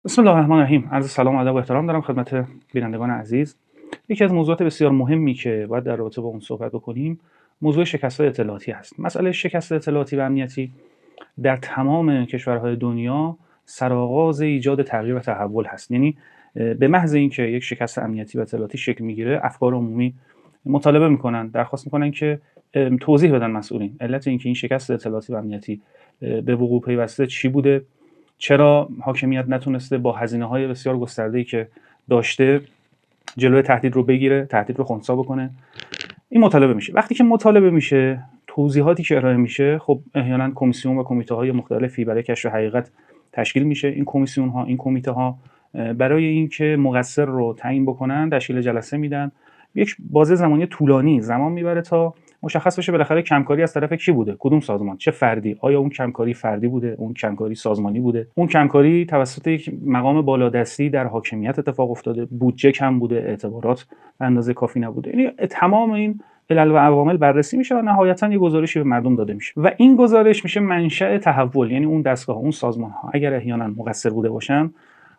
بسم الله الرحمن الرحیم. عرض سلام و ادب و احترام دارم خدمت بینندگان عزیز. یکی از موضوعات بسیار مهمی که باید در رابطه با اون صحبت بکنیم، موضوع شکست‌های اطلاعاتی هست. مسئله شکست اطلاعاتی و امنیتی در تمام کشورهای دنیا سرآغاز ایجاد تغییر و تحول هست. یعنی به محض اینکه یک شکست امنیتی و اطلاعاتی شکل میگیره، افکار عمومی مطالبه میکنن، درخواست میکنن که توضیح بدن مسئولین علت اینکه این شکست اطلاعاتی و امنیتی به وقوع پیوسته چی بوده، چرا حاکمیت نتونسته با هزینه‌های بسیار گسترده‌ای که داشته جلوی تهدید رو بگیره، تهدید رو خنثی بکنه. این مطالبه میشه. وقتی که مطالبه میشه، توضیحاتی که ارائه میشه، خب احیانا کمیسیون و کمیته‌های مختلفی برای کشف حقیقت تشکیل میشه. این کمیسیون‌ها، این کمیته‌ها برای اینکه مقصر رو تعیین بکنن، تشکیل جلسه میدن. یک بازه زمانی طولانی زمان میبره تا مشخص بشه بالاخره کمکاری از طرف کی بوده، کدوم سازمان، چه فردی، آیا اون کمکاری فردی بوده، اون کمکاری سازمانی بوده، اون کمکاری توسط یک مقام بالادستی در حاکمیت اتفاق افتاده، بودجه کم بوده، اعتبارات به اندازه کافی نبوده. یعنی تمام این علل و عوامل بررسی میشه و نهایتاً یه گزارشی به مردم داده میشه و این گزارش میشه منشأ تحول. یعنی اون دستگاه، اون سازمان ها اگر احیانا مقصر بوده باشن،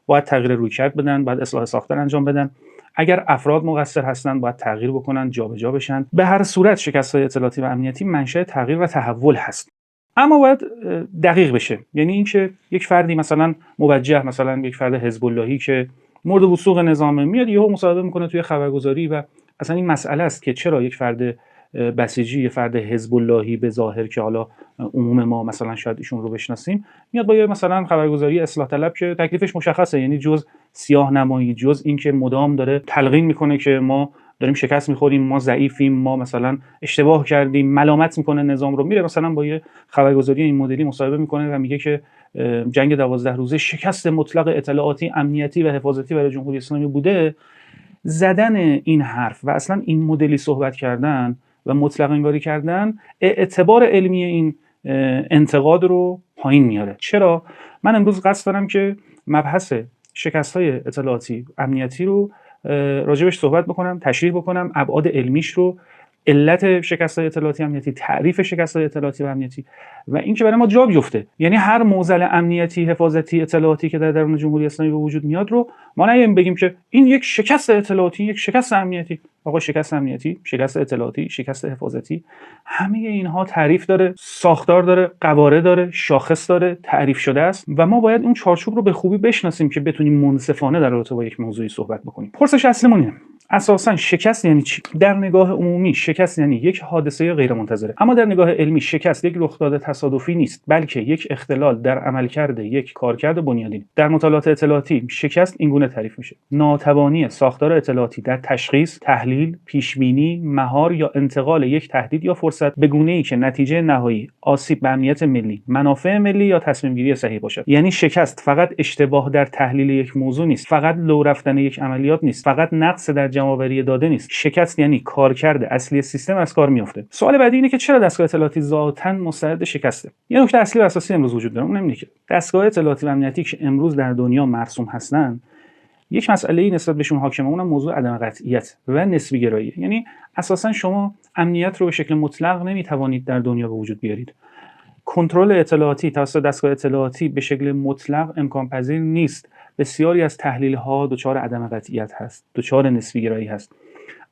باید تغییر رویکرد بدن، باید اصلاح ساختار انجام بدن. اگر افراد مقصر هستن، باید تغییر بکنن، جابجا بشن. به هر صورت شکست‌های اطلاعاتی و امنیتی منشأ تغییر و تحول هست. اما باید دقیق بشه. یعنی اینکه یک فردی مثلا موجه، مثلا یک فرد حزب اللهی که مورد وثوق نظامه، میاد یهو مصاحبه میکنه توی خبرگزاری و اصلا این مسئله است که چرا یک فرد بسیجی، یک فرد حزب اللهی به ظاهر که حالا عموم ما مثلا شاید ایشون رو بشناسیم، میاد با یه مثلا خبرگزاری اصلاح طلب که تکلیفش مشخصه، یعنی جز سیاه نمایی، جز اینکه مدام داره تلقین میکنه که ما داریم شکست میخوریم، ما ضعیفیم، ما مثلا اشتباه کردیم، ملامت میکنه نظام رو، میره مثلا با یه خبرگزاری این مدلی مصاحبه میکنه و میگه که جنگ 12 روزه شکست مطلق اطلاعاتی، امنیتی و حفاظتی برای جمهوری اسلامی بوده. زدن این حرف و اصلا این مدلی صحبت کردن و مطلق انگاری کردن اعتبار علمی این انتقاد رو پایین میاره. چرا؟ من امروز قصد دارم که مبحث شکست‌های اطلاعاتی امنیتی رو راجبش صحبت بکنم، تشریح بکنم، ابعاد علمیش رو، علت شکست‌های اطلاعاتی امنیتی، تعریف شکست‌های اطلاعاتی و امنیتی و اینکه برای ما جا بیفته. یعنی هر معضل امنیتی، حفاظتی، اطلاعاتی که در درون جمهوری اسلامی به وجود میاد رو ما نمی‌گیم بگیم که این یک شکست اطلاعاتی، یک شکست امنیتی. آقا شکست امنیتی، شکست اطلاعاتی، شکست حفاظتی، همه اینها تعریف داره، ساختار داره، قواره داره، شاخص داره، تعریف شده است و ما باید اون چارچوب رو به خوبی بشناسیم که بتونیم منصفانه در رابطه با یک موضوعی صحبت بکنیم. پرسش اصلیمون اینه: اساساً شکست یعنی چی؟ در نگاه عمومی شکست یعنی یک حادثه غیرمنتظره، اما در نگاه علمی شکست یک رخداد تصادفی نیست، بلکه یک اختلال در عملکرد یک کارکرد بنیادین. در مطالعات اطلاعاتی شکست اینگونه تعریف میشه: ناتوانی ساختار اطلاعاتی در تشخیص، تحلیل، پیشبینی، مهار یا انتقال یک تهدید یا فرصت به گونه‌ای که نتیجه نهایی آسیب به امنیت ملی، منافع ملی یا تصمیم گیری صحیح باشد. یعنی شکست فقط اشتباه در تحلیل یک موضوع نیست، فقط لو رفتن یک عملیات نیست، فقط نقص در جمع‌آوری داده نیست. شکست یعنی کارکرد اصلی سیستم از کار میفته. سوال بعدی اینه که چرا دستگاه اطلاعاتی ذاتاً مستعد شکسته؟ یه نکته اصلی و اساسی امروز وجود داره، اون اینه که دستگاه اطلاعاتی و امنیتی که امروز در دنیا مرسوم هستن، یک مسئله‌ای نسبت بهشون حاکمه، اونم موضوع عدم قطعیت و نسبی گرایی. یعنی اساساً شما امنیت رو به شکل مطلق نمیتوانید در دنیا به وجود بیارید. کنترل اطلاعاتی توسط دستگاه اطلاعاتی به شکل مطلق امکان پذیر نیست. بسیاری از تحلیل‌ها دچار عدم قطعیت هست، دچار نسبی گرایی هست.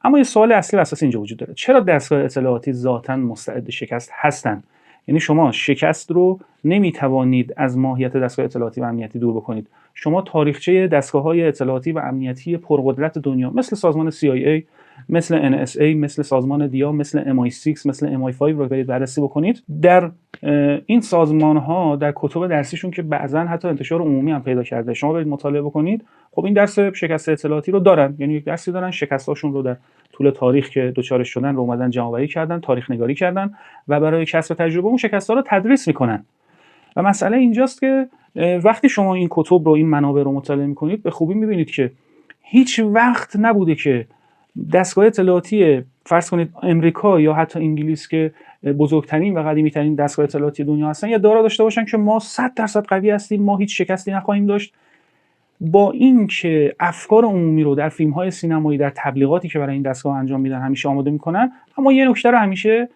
اما یه سوال اصلی و اساسی اینجا وجود داره: چرا دستگاه اطلاعاتی ذاتاً مستعد شکست هستند؟ یعنی شما شکست رو نمیتوانید از ماهیت دستگاه اطلاعاتی و امنیتی دور بکنید. شما تاریخچه دستگاه‌های اطلاعاتی و امنیتی پرقدرت دنیا مثل سازمان CIA، مثل NSA، مثل سازمان دیا، مثل MI6، مثل MI5 رو برید بررسی بکنید. در این سازمان‌ها در کتب درسیشون که بعضاً حتی انتشار عمومی هم پیدا کرده، شما برید مطالعه بکنید، خب این درس شکست اطلاعاتی رو دارن. یعنی یک درسی دارن، شکستاشون رو در طول تاریخ که دوچارش شدن رو اومدن جمع‌آوری کردن، تاریخ نگاری کردن و برای کسب تجربه اون شکست‌ها رو تدریس میکنن. و مسئله اینجاست که وقتی شما این کتب رو، این منابع رو مطالعه میکنید، به خوبی میبینید که هیچ وقت نبوده که دستگاه اطلاعاتی فرض کنید امریکا یا حتی انگلیس که بزرگترین و قدیمی ترین دستگاه اطلاعاتی دنیا هستن یا دارا داشته باشن که ما 100% قوی هستیم، ما هیچ شکستی نخواهیم داشت. با اینکه افکار عمومی رو در فیلم‌های سینمایی، در تبلیغاتی که برای این دستگاه انجام میدن همیشه آماده میکنن، اما یه نکته رو همیشه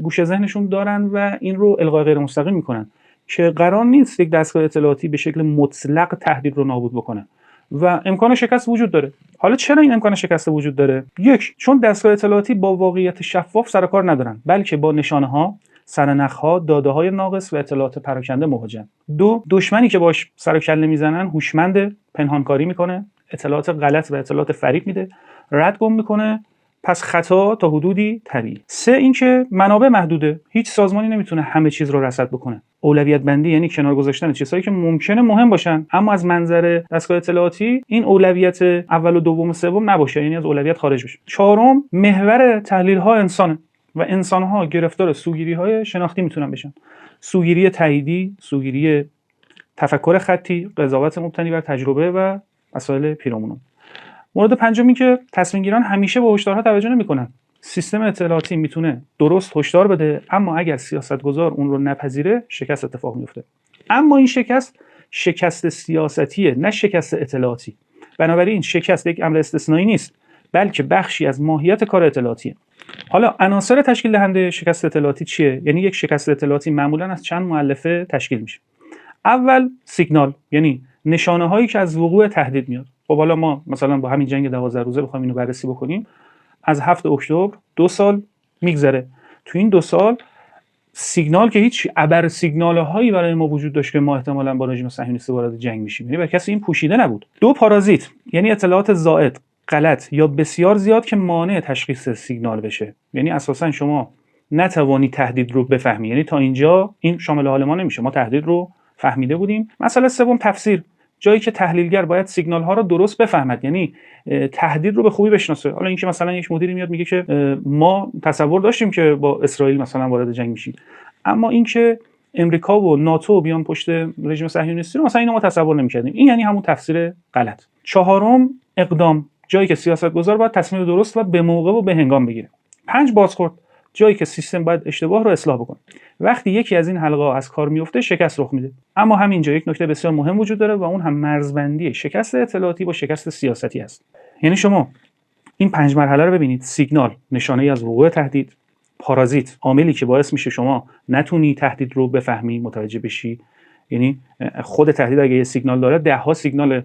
گوشه ذهنشون دارن و این رو الغای غیر مستقیم میکنن که قرار نیست یک دستگاه اطلاعاتی به شکل مطلق تهدید رو نابود بکنه و امکان شکست وجود داره. حالا چرا این امکان شکست وجود داره؟ یک، چون دستگاه اطلاعاتی با واقعیت شفاف سر و کار ندارن، بلکه با نشانه‌ها، سرنخ‌ها، داده‌های ناقص و اطلاعات پراکنده مواجهن. دو، دشمنی که باش سر و کله میزنن هوشمند، پنهانکاری میکنه، اطلاعات غلط و اطلاعات فریب میده، ردگم میکنه، پس خطا تا حدودی طبیعی. سه، اینکه منابع محدوده، هیچ سازمانی نمیتونه همه چیز رو رصد بکنه. اولویت بندی یعنی کنار گذاشتن چیزهایی که ممکنه مهم باشن اما از منظر دستگاه اطلاعاتی این اولویت اول و دوم و سوم نباشه، یعنی از اولویت خارج بشه. چهارم، محور تحلیل ها انسانه و انسان ها گرفتار سوگیری های شناختی میتونن بشن. سوگیری تاییدی، سوگیری تفکر خطی، قضاوت مبتنی بر تجربه و مسائل پیرامون. مورد پنجمی که تصمیم گیران همیشه به هشدارها توجه نمی‌کنن. سیستم اطلاعاتی میتونه درست هشدار بده اما اگر سیاستگزار اون رو نپذیره شکست اتفاق میفته. اما این شکست سیاستیه، نه شکست اطلاعاتی. بنابراین شکست یک امر استثنایی نیست، بلکه بخشی از ماهیت کار اطلاعاتیه. حالا عناصر تشکیل دهنده شکست اطلاعاتی چیه؟ یعنی یک شکست اطلاعاتی معمولاً از چند مؤلفه تشکیل میشه. اول سیگنال، یعنی نشانه هایی که از وقوع تهدید میاد. خب حالا ما مثلا با همین جنگ 12 روزه بخوایم اینو بررسی بکنیم، از 7 اکتبر 2 سال میگذره. تو این 2 سال سیگنال که هیچ ابر سیگنال هایی برای ما وجود داشت که ما احتمالاً با رژیم صهیونیستی وارد جنگ میشیم، یعنی برای کسی این پوشیده نبود. دو، پارازیت، یعنی اطلاعات زائد، غلط یا بسیار زیاد که مانع تشخیص سیگنال بشه. یعنی اساساً شما نتوانی تهدید رو بفهمی، یعنی تا اینجا این شامل حال ما نمیشه، ما تهدید رو فهمیده بودیم. مسئله سوم، تفسیر، جایی که تحلیلگر باید سیگنال ها رو درست بفهمد، یعنی تهدید رو به خوبی بشناسه. حالا اینکه مثلا یک مدیری میاد میگه که ما تصور داشتیم که با اسرائیل مثلا وارد جنگ میشیم، اما اینکه امریکا و ناتو بیان پشت رژیم صهیونیستی رو مثلا اینو ما تصور نمی‌کردیم، این یعنی همون تفسیر غلط. چهارم، اقدام، جایی که سیاستگزار باید تصمیم درست و به موقع و به هنگام بگیره. 5، بازخورد، جایی که سیستم باید اشتباه رو اصلاح بکنه. وقتی یکی از این حلقه از کار میفته شکست رخ میده. اما همینجا یک نکته بسیار مهم وجود داره و اون هم مرزبندی شکست اطلاعاتی با شکست سیاستی است. یعنی شما این 5 مرحله رو ببینید: سیگنال، نشانه‌ای از وقوع تهدید; پارازیت، عاملی که باعث میشه شما نتونی تهدید رو بفهمی، متوجه بشی، یعنی خود تهدید اگه یه سیگنال داره 10 ها سیگنال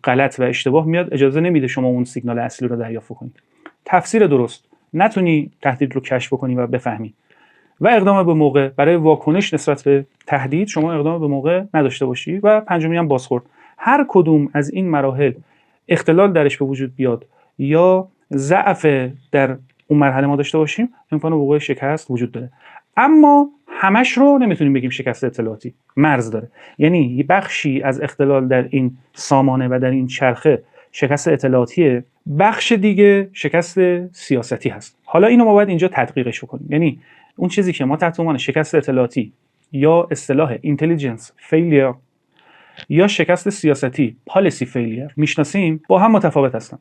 غلط و اشتباه میاد، اجازه نمیده شما اون سیگنال اصلی رو دریافت کنید. تفسیر درست، نتونی تهدید رو کشف کنی و بفهمی. و اقدام به موقع، برای واکنش نسبت به تهدید شما اقدام به موقع نداشته باشی. و پنجمی هم بازخورد. هر کدوم از این مراحل اختلال درش به وجود بیاد یا ضعف در اون مرحله ما داشته باشیم، امکان وقوع شکست وجود داره. اما همش رو نمیتونیم بگیم شکست اطلاعاتی، مرز داره. یعنی یه بخشی از اختلال در این سامانه و در این چرخه شکست اطلاعاتیه، بخش دیگه شکست سیاستی هست. حالا اینو ما باید اینجا تدقیقش بکنیم. یعنی اون چیزی که ما تحت عنوان شکست اطلاعاتی یا اصطلاح اینتلیجنس فیلیر یا شکست سیاستی پالیسی فیلیر میشناسیم با هم متفاوت هستن.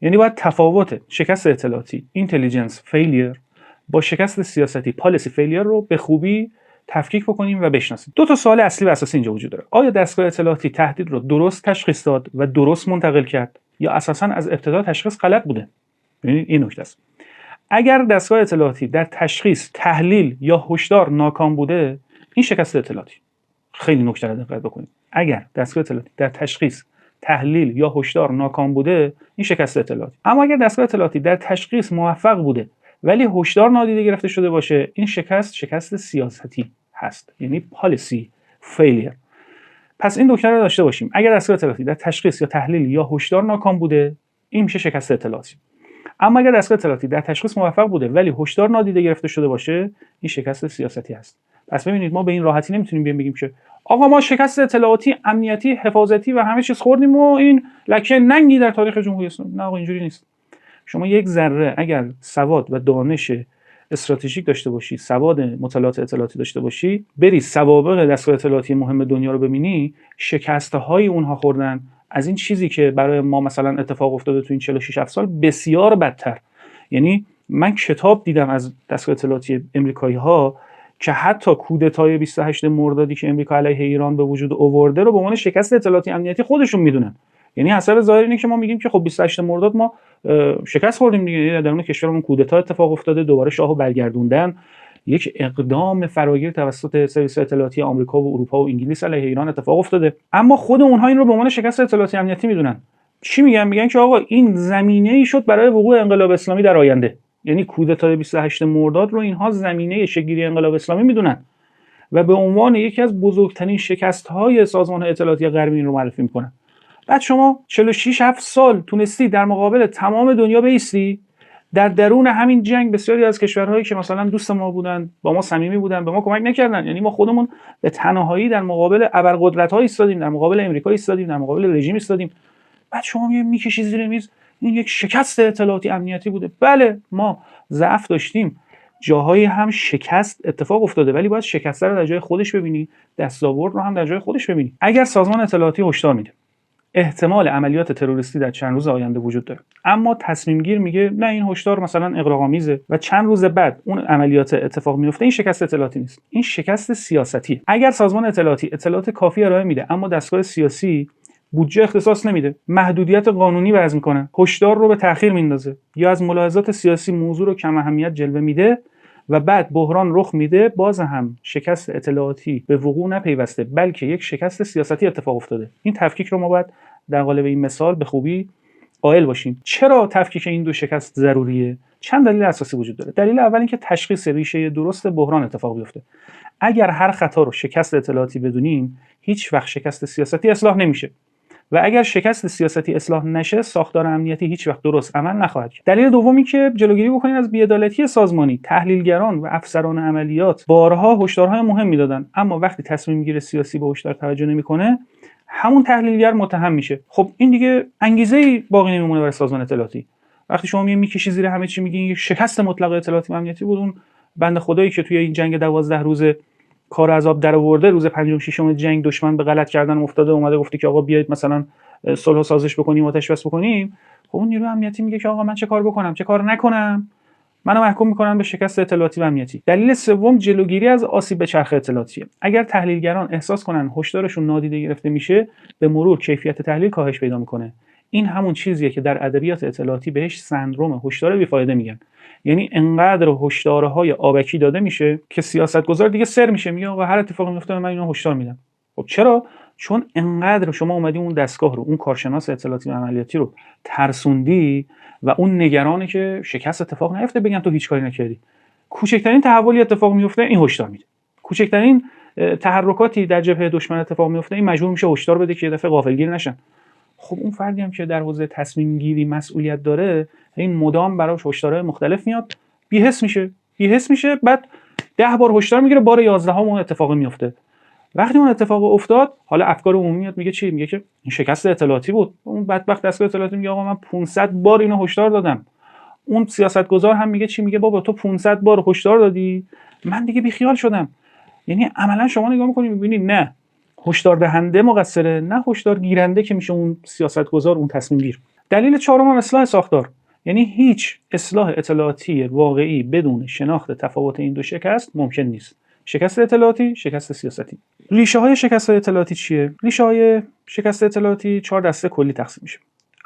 یعنی باید تفاوت شکست اطلاعاتی اینتلیجنس فیلیر با شکست سیاستی پالیسی فیلیر رو به خوبی تفکیک بکنیم و بشناسیم. 2 تا سوال اصلی و اساسی اینجا وجود داره: آیا دستگاه اطلاعاتی تهدید رو درست تشخیص داد و درست منتقل کرد یا اساساً از ابتدا تشخیص غلط بوده؟ ببینید این نکته است. اگر دستگاه اطلاعاتی در تشخیص، تحلیل یا هشدار ناکام بوده، این شکست اطلاعاتی. خیلی نکته رو دقت بکنید. اگر دستگاه اطلاعاتی در تشخیص، تحلیل یا هشدار ناکام بوده، این شکست اطلاعاتی. اما اگر دستگاه اطلاعاتی در تشخیص موفق بوده ولی هشدار نادیده گرفته شده باشه، این شکست سیاستی هست، یعنی پالیسی فیلیر. پس این نکته رو داشته باشیم. اگر دستگاه اطلاعاتی در تشخیص یا تحلیل یا هشدار ناکام بوده، این میشه شکست اطلاعاتی. اما اگر دستگاه اطلاعاتی در تشخیص موفق بوده ولی هشدار نادیده گرفته شده باشه، این شکست سیاستی هست. پس ببینید ما به این راحتی نمیتونیم بگیم که آقا ما شکست اطلاعاتی، امنیتی، حفاظتی و همه چیز خوردیم و این لکه ننگی در تاریخ جمهوری اسلامی. نه آقا اینجوری نیست. شما یک ذره اگر سواد و دانش استراتژیک داشته باشی، سواد مطالعات اطلاعاتی داشته باشی، بری سوابق دستگاه اطلاعاتی مهم دنیا رو ببینی، شکست‌های اونها خوردن از این چیزی که برای ما مثلا اتفاق افتاده تو این 46 سال بسیار بدتر. یعنی من کتاب دیدم از دستگاه اطلاعاتی آمریکایی‌ها که حتی کودتای 28 مردادی که امریکا علیه ایران به وجود آورده رو به عنوان شکست اطلاعاتی امنیتی خودشون میدونن. یعنی حسب ظاهر اینه که ما میگیم که خب 28 مرداد ما شکست خوردیم دیگه، در اون کشورمون کودتا اتفاق افتاده، دوباره شاهو برگردوندن، یک اقدام فراگیر توسط سرویس اطلاعاتی آمریکا و اروپا و انگلیس علیه ایران اتفاق افتاده، اما خود اونها این رو به عنوان شکست اطلاعاتی امنیتی میدونن. چی میگن؟ میگن که آقا این زمینه‌ای شد برای وقوع انقلاب اسلامی در آینده. یعنی کودتای 28 مرداد رو اینها زمینه شکل‌گیری انقلاب اسلامی میدونن و به عنوان یکی از بزرگترین شکست‌های سازمان اطلاعاتی غربی این رو معرفی میکنن. بعد شما 46-7 سال تونستی در مقابل تمام دنیا بایستی. در درون همین جنگ بسیاری از کشورهایی که مثلا دوست ما بودن، با ما صمیمی بودن، به ما کمک نکردن. یعنی ما خودمون به تنهایی در مقابل ابرقدرت‌ها ایستادیم، در مقابل امریکا ایستادیم، در مقابل رژیم ایستادیم. بعد شما میکشی زیر میز این یک شکست اطلاعاتی امنیتی بوده. بله ما ضعف داشتیم، جاهایی هم شکست اتفاق افتاده، ولی باید شکست رو در جای خودش ببینی، دستاورد رو هم در جای خودش ببینی. اگر سازمان اطلاعاتی هشدار میده احتمال عملیات تروریستی در چند روز آینده وجود داره، اما تصمیم گیر میگه نه این هشدار مثلا اغراق‌آمیزه و چند روز بعد اون عملیات اتفاق میفته، این شکست اطلاعاتی نیست، این شکست سیاستی. اگر سازمان اطلاعاتی اطلاعات کافی ارائه میده اما دستگاه سیاسی بودجه اختصاص نمیده، محدودیت قانونی وضع میکنه، هشدار رو به تأخیر میندازه یا از ملاحظات سیاسی موضوع رو کم اهمیت جلوه میده و بعد بحران رخ میده، باز هم شکست اطلاعاتی به وقوع نپیوسته بلکه یک شکست سیاستی اتفاق افتاده. این تفکیک رو ما باید در قالب این مثال به خوبی قائل باشیم. چرا تفکیک این دو شکست ضروریه؟ چند دلیل اساسی وجود داره. دلیل اول این که تشخیص ریشه درست بحران اتفاق بیفته. اگر هر خطا رو شکست اطلاعاتی بدونیم، هیچ وقت شکست سیاستی اصلاح نمیشه و اگر شکست سیاستی اصلاح نشه، ساختار امنیتی هیچ وقت درست عمل نخواهد کرد. دلیل دومی که جلوگیری بکنیم از بی‌عدالتی سازمانی، تحلیلگران و افسران عملیات بارها هشدارهای مهمی دادن، اما وقتی تصمیم میگیره سیاسی به هشدار توجه نمیکنه، همون تحلیلگر متهم میشه. خب این دیگه انگیزه‌ای باقی نمیمونه برای سازمان اطلاعاتی. وقتی شما میکشی زیر همه چی میگین یک شکست مطلق اطلاعاتی و امنیتی بود، اون بنده خدایی که توی این جنگ 12 روزه کار عذاب در آورده، روز 5 و 6 جنگ دشمن به غلط کردن افتاده، اومده گفته که آقا بیایید مثلا صلح سازش بکنیم، آتش بس بکنیم. خب اون نیروی امنیتی میگه که آقا من چه کار بکنم، چه کار نکنم، منو محکوم میکنن به شکست اطلاعاتی و امنیتی. دلیل سوم جلوگیری از آسیب به چرخه اطلاعاتیه. اگر تحلیلگران احساس کنن هشدارشون نادیده گرفته میشه، به مرور کیفیت تحلیل کاهش پیدا میکنه. این همون چیزیه که در ادبیات اطلاعاتی بهش سندرم هشدار بیفایده میگن. یعنی انقدر هشدارهای آبکی داده میشه که سیاستگزار دیگه سر میشه، میگه آقا هر اتفاقی میفته من اینو هشدار میدم. خب چرا؟ چون انقدر شما اومدی اون دستگاه رو، اون کارشناس اطلاعاتی و عملیاتی رو ترسوندی و اون نگرانه که شکست اتفاق نیفته بگن تو هیچ کاری نکردی. کوچکترین تحولی اتفاق میفته این هشدار میده. کوچکترین تحرکاتی در جبهه دشمن اتفاق میفته این مجبور میشه هشدار بده که یه دفعه غافلگیر نشن. خب اون فردی هم که در حوزه تصمیم گیری مسئولیت داره، این مدام براش هشدارهای مختلف میاد، بی‌حس میشه، بعد 10 بار هشدار میگیره، بار 11 اون اتفاق میفته. وقتی اون اتفاق افتاد، حالا افکار عمومی میاد میگه چی؟ میگه که این شکست اطلاعاتی بود. اون بدبخت دستگاه اطلاعاتی میگه آقا من 500 بار اینو هشدار دادم. اون سیاستگزار هم میگه چی؟ میگه بابا تو 500 بار هشدار دادی، من دیگه بیخیال شدم. یعنی عملا شما نگاه میکنید میبینید نه هشدار دهنده مقصره، نه هشدار گیرنده که میشه اون سیاستگزار، اون تصمیم گیر. دلیل چهارم هم اصلاح ساختار. یعنی هیچ اصلاح اطلاعاتی واقعی بدون شناخت تفاوت این دو شکست ممکن نیست. شکست اطلاعاتی، شکست سیاستی. ریشه های شکست اطلاعاتی چیه؟ ریشه های شکست اطلاعاتی 4 دسته کلی تقسیم میشه.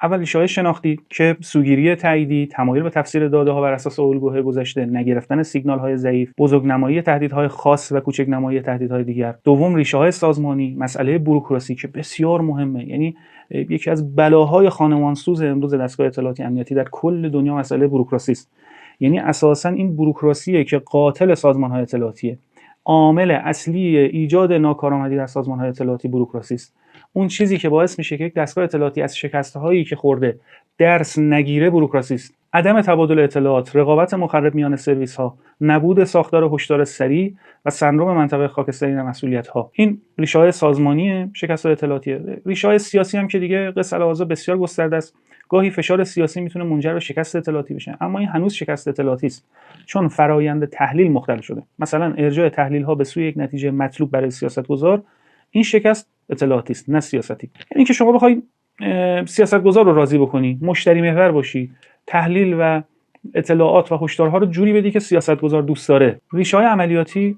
اول ریشه های شناختی که سوگیری تاییدی، تمایل به تفسیر داده ها بر اساس الگوهای گذشته، نگرفتن سیگنال های ضعیف، بزرگنمایی تهدیدهای خاص و کوچک‌نمایی تهدیدهای دیگر. دوم ریشه های سازمانی، مسئله بوروکراسی که بسیار مهمه. یعنی یکی از بلاهای خانمانسوز امروز دستگاه اطلاعاتی امنیتی در کل دنیا مسئله بوروکراسی است. یعنی اساساً این بوروکراسیه که قاتل سازمان‌های اطلاعاتیه. عامل اصلی ایجاد ناکارآمدی در سازمان‌های اطلاعاتی بوروکراسی است. اون چیزی که باعث میشه که یک دستگاه اطلاعاتی از شکست‌هایی که خورده درس نگیره بوروکراسی است. عدم تبادل اطلاعات، رقابت مخرب میان سرویس‌ها، نبود ساختار هشدار سریع و سندرم منطقه خاکستری مسئولیت‌ها. این ریشه‌های سازمانی شکست‌های اطلاعاتیه. ریشه‌های سیاسی هم که دیگه قصه الهازا بسیار گسترده است. گاهی فشار سیاسی میتونه منجر به شکست اطلاعاتی بشه، اما این هنوز شکست اطلاعاتی است، چون فرایند تحلیل مختل شده. مثلا ارجاع تحلیل‌ها به سوی یک نتیجه مطلوب برای سیاستگزار، این شکست اطلاعاتی است نه سیاستی. یعنی که شما بخوای سیاستگزار رو راضی بکنی، مشتری محور باشی، تحلیل و اطلاعات و هشدارها رو جوری بدی که سیاستگزار دوست داره. ریشه‌های عملیاتی،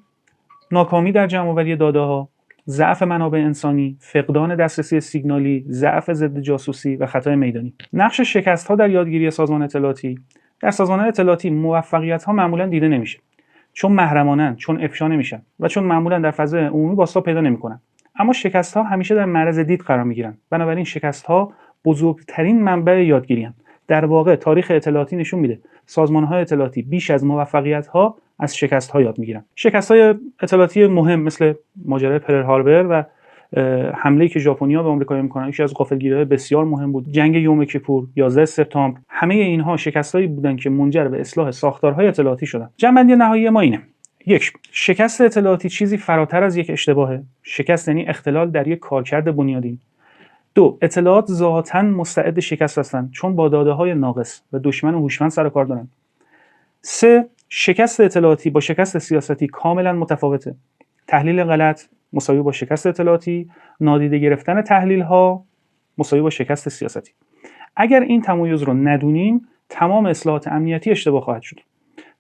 ناکامی در جمع‌آوری داده‌ها، ضعف منابع انسانی، فقدان دسترسی سیگنالی، ضعف ضد جاسوسی و خطای میدانی. نقش شکست‌ها در یادگیری سازمان اطلاعاتی. در سازمان اطلاعاتی موفقیت‌ها معمولاً دیده نمیشه، چون محرمانن، چون افشا نمیشن و چون معمولا در فضای عمومی بازتاب پیدا نمیکنن. اما شکست‌ها همیشه در معرض دید قرار میگیرن. بنابراین شکست‌ها بزرگترین منبع یادگیری هستند. در واقع تاریخ اطلاعاتی نشون میده سازمان‌های اطلاعاتی بیش از موفقیت‌ها از شکست‌ها یاد میگیرن. شکست‌های اطلاعاتی مهم مثل ماجرای پرل هاربر و حمله‌ای که ژاپنی‌ها به آمریکا می‌کنن، یکی از غافلگیری‌های بسیار مهم بود. جنگ یوم کیپور، 11 سپتامبر، همه اینها شکست‌هایی بودند که منجر به اصلاح ساختارهای اطلاعاتی شدند. جنبندی نهایی ما اینه: یک، شکست اطلاعاتی چیزی فراتر از یک اشتباهه. شکست یعنی اختلال در یک کارکرد بنیادین. دو، اطلاعات ذاتاً مستعد شکست هستند چون با داده‌های ناقص و دشمن هوشمند سر کار دارن. سه، شکست اطلاعاتی با شکست سیاستی کاملا متفاوته. تحلیل غلط مساوی با شکست اطلاعاتی، نادیده گرفتن تحلیل‌ها مساوی با شکست سیاستی. اگر این تمایز رو ندونیم، تمام اصلاحات امنیتی اشتباه خواهد شد.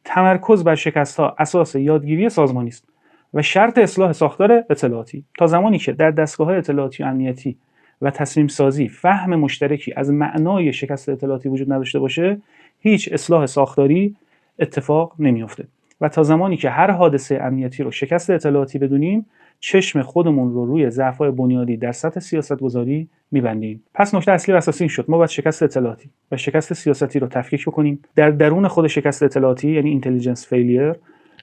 تمرکز بر شکست‌ها اساس یادگیری سازمانی است و شرط اصلاح ساختار اطلاعاتی. تا زمانی که در دستگاه‌های اطلاعاتی و امنیتی و تصمیم سازی فهم مشترکی از معنای شکست اطلاعاتی وجود نداشته باشه، هیچ اصلاح ساختاری اتفاق نمیفته. و تا زمانی که هر حادثه امنیتی رو شکست اطلاعاتی بدونیم، چشم خودمون رو روی ضعف‌های بنیادی در سطح سیاست‌گذاری می‌بندیم. پس نکته اصلی و اساسی این شد: ما باید شکست اطلاعاتی و شکست سیاستی رو تفکیک بکنیم. در درون خود شکست اطلاعاتی، یعنی اینتلیجنس فیلیر،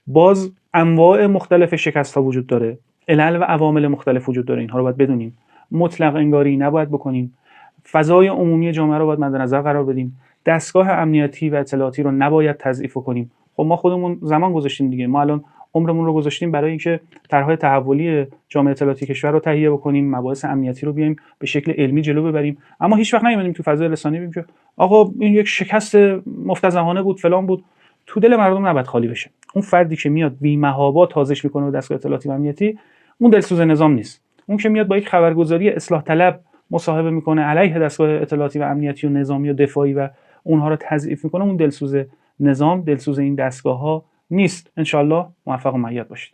باز انواع مختلف شکست‌ها وجود داره. علل و عوامل مختلف وجود داره. اینها رو باید بدونیم. مطلق انگاری نباید بکنیم. فضای عمومی جامعه رو باید مد نظر قرار بدیم. دستگاه امنیتی و اطلاعاتی رو نباید تضعیف کنیم. خب ما خودمون زمان گذاشتیم دیگه. ما الان عمرمون رو گذاشتیم برای اینکه طرح‌های تحولی جامعه اطلاعاتی کشور رو تهیه بکنیم، مباحث امنیتی رو بیایم به شکل علمی جلو ببریم، اما هیچ وقت نیومدیم تو فضای رسانه‌ای بگیم که آقا این یک شکست مفتضحانه بود، فلان بود. تو دل مردم نباید خالی بشه. اون فردی که میاد بی‌محابا تازش میکنه به دستگاه اطلاعاتی و امنیتی، اون دلسوز نظام نیست. اون که میاد با یک خبرگزاری اصلاح طلب مصاحبه میکنه علیه دستگاه اطلاعاتی و امنیتی و نظامی و دفاعی و اونها رو تضعیف میکنه، اون دلسوز نظام، دلسوز این دستگاه‌ها نیست. ان شاءالله موفق و مؤید باشید.